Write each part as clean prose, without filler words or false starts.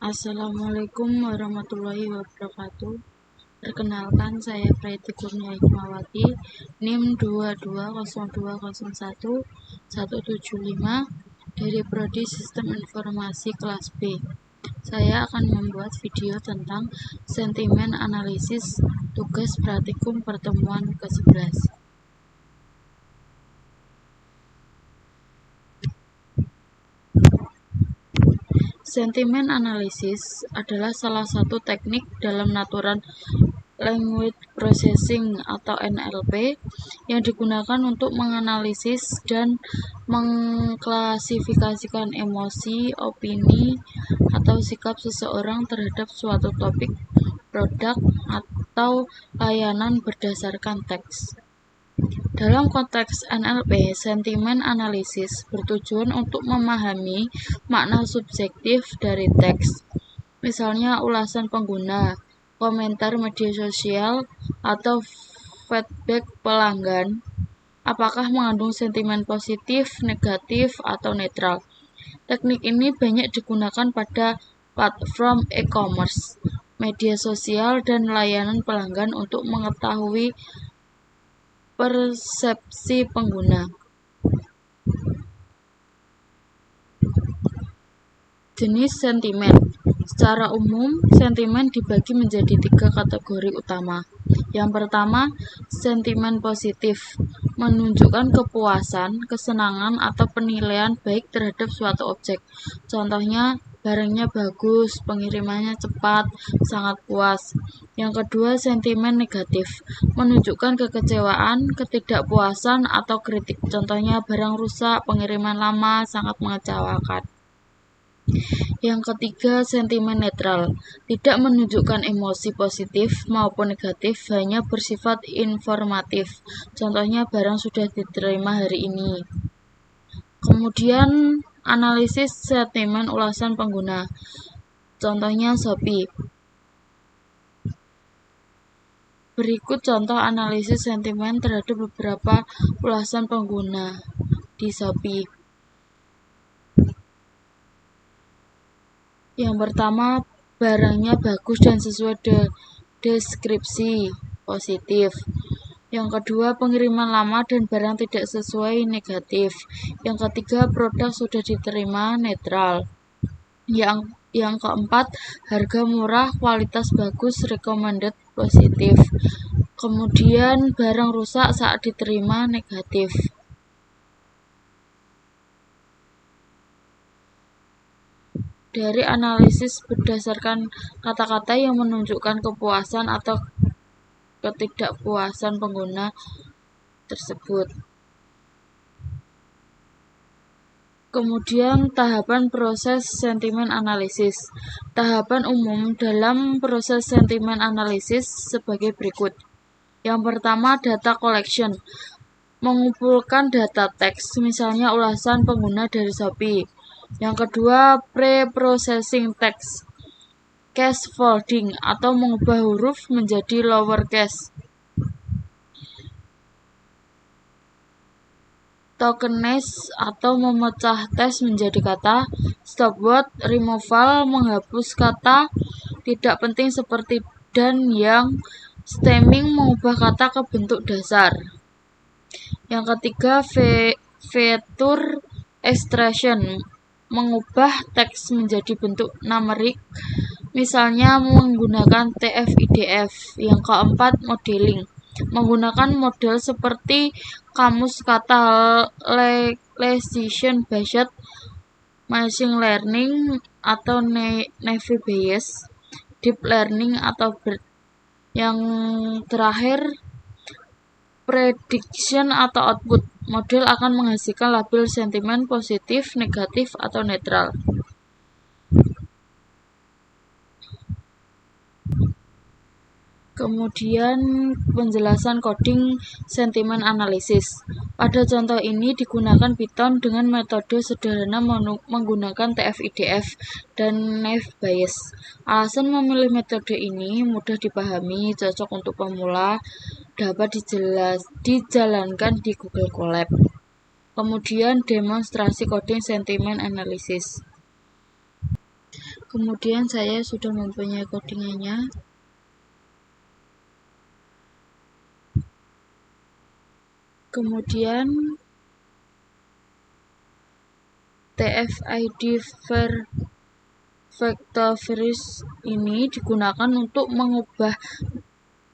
Assalamualaikum warahmatullahi wabarakatuh. Perkenalkan, saya Preti Kurnia Hikmawati, NIM 220201175 dari Prodi Sistem Informasi kelas B. Saya akan membuat video tentang sentimen analisis tugas praktikum pertemuan ke-11. Sentimen analisis adalah salah satu teknik dalam Natural Language Processing atau NLP yang digunakan untuk menganalisis dan mengklasifikasikan emosi, opini, atau sikap seseorang terhadap suatu topik, produk, atau layanan berdasarkan teks. Dalam konteks NLP, sentimen analisis bertujuan untuk memahami makna subjektif dari teks, misalnya ulasan pengguna, komentar media sosial, atau feedback pelanggan, apakah mengandung sentimen positif, negatif, atau netral. Teknik ini banyak digunakan pada platform e-commerce, media sosial, dan layanan pelanggan untuk mengetahui persepsi pengguna. Jenis sentimen. Secara umum, sentimen dibagi menjadi 3 kategori utama. Yang pertama, sentimen positif, menunjukkan kepuasan, kesenangan, atau penilaian baik terhadap suatu objek. Contohnya, barangnya bagus, pengirimannya cepat, sangat puas. Yang kedua, sentimen negatif, menunjukkan kekecewaan, ketidakpuasan, atau kritik. Contohnya, barang rusak, pengiriman lama, sangat mengecewakan. Yang ketiga, sentimen netral, tidak menunjukkan emosi positif maupun negatif, hanya bersifat informatif. Contohnya, barang sudah diterima hari ini. Kemudian, analisis sentimen ulasan pengguna. Contohnya, Shopee. Berikut contoh analisis sentimen terhadap beberapa ulasan pengguna di Shopee. Yang pertama, barangnya bagus dan sesuai deskripsi, positif. Yang kedua, pengiriman lama dan barang tidak sesuai, negatif. Yang ketiga, produk sudah diterima, netral. Yang keempat, harga murah, kualitas bagus, recommended, positif. Kemudian, barang rusak saat diterima, negatif. Dari analisis berdasarkan kata-kata yang menunjukkan kepuasan atau ketidakpuasan pengguna tersebut. Kemudian, tahapan proses sentimen analisis. Tahapan umum dalam proses sentimen analisis sebagai berikut. Yang pertama, data collection, mengumpulkan data teks, misalnya ulasan pengguna dari Shopee. Yang kedua, pre-processing text, case folding, atau mengubah huruf menjadi lowercase. Tokenize, atau memecah teks menjadi kata. Stopword, removal, menghapus kata tidak penting seperti dan yang. Stemming, mengubah kata ke bentuk dasar. Yang ketiga, feature extraction, mengubah teks menjadi bentuk numerik, misalnya menggunakan TF-IDF. Yang keempat, modeling, menggunakan model seperti kamus kata, lexion-based, machine learning atau naive Bayes, deep learning atau BERT. Yang terakhir, prediction atau output, model akan menghasilkan label sentimen positif, negatif, atau netral. Kemudian, penjelasan coding sentimen analisis. Pada contoh ini digunakan Python dengan metode sederhana menggunakan TF-IDF dan naive Bayes. Alasan memilih metode ini mudah dipahami, cocok untuk pemula, dapat dijalankan di Google Colab. Kemudian, demonstrasi coding sentimen analisis. Kemudian saya sudah mempunyai codingannya. Kemudian TF-ID Vectovirus ini digunakan untuk mengubah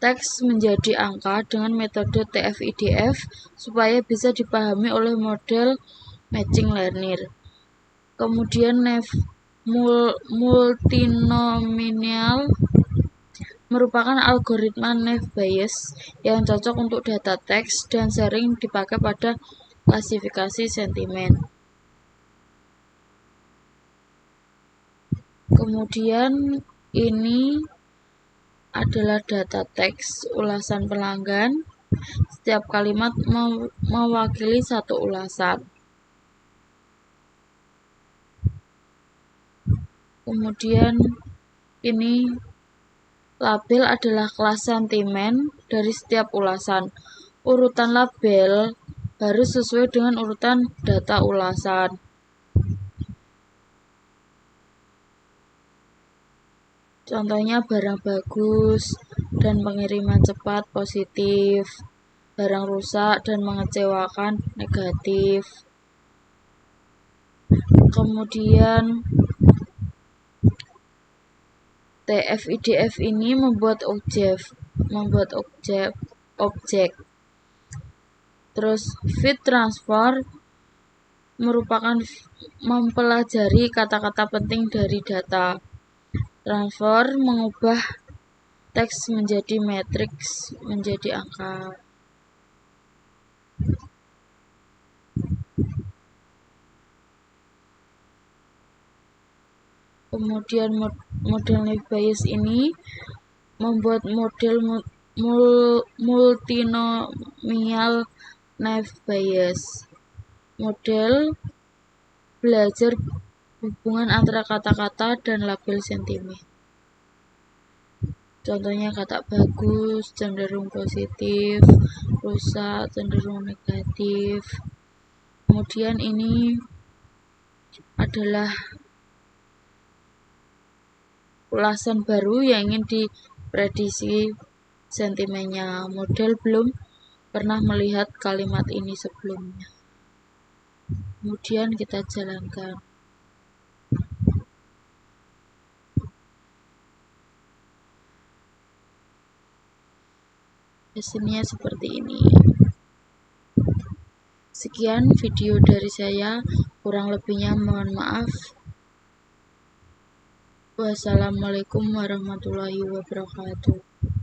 teks menjadi angka dengan metode TF-IDF supaya bisa dipahami oleh model machine learning. Kemudian multinomial merupakan algoritma Naive Bayes yang cocok untuk data teks dan sering dipakai pada klasifikasi sentimen. Kemudian ini adalah data teks ulasan pelanggan. Setiap kalimat mewakili satu ulasan. Kemudian ini label adalah kelas sentimen dari setiap ulasan. Urutan label harus sesuai dengan urutan data ulasan. Contohnya barang bagus dan pengiriman cepat positif, barang rusak dan mengecewakan negatif. Kemudian TF-IDF ini membuat objek. Terus feed transfer merupakan mempelajari kata-kata penting dari data. Transfer mengubah teks menjadi matriks, menjadi angka. Kemudian model Naive Bayes ini membuat model multinomial Naive Bayes. Model belajar hubungan antara kata-kata dan label sentimen. Contohnya kata bagus cenderung positif, rusak cenderung negatif. Kemudian ini adalah ulasan baru yang ingin diprediksi sentimennya. Model belum pernah melihat kalimat ini sebelumnya. Kemudian kita jalankan. Hasilnya seperti ini. Sekian video dari saya, kurang lebihnya mohon maaf. Wassalamualaikum warahmatullahi wabarakatuh.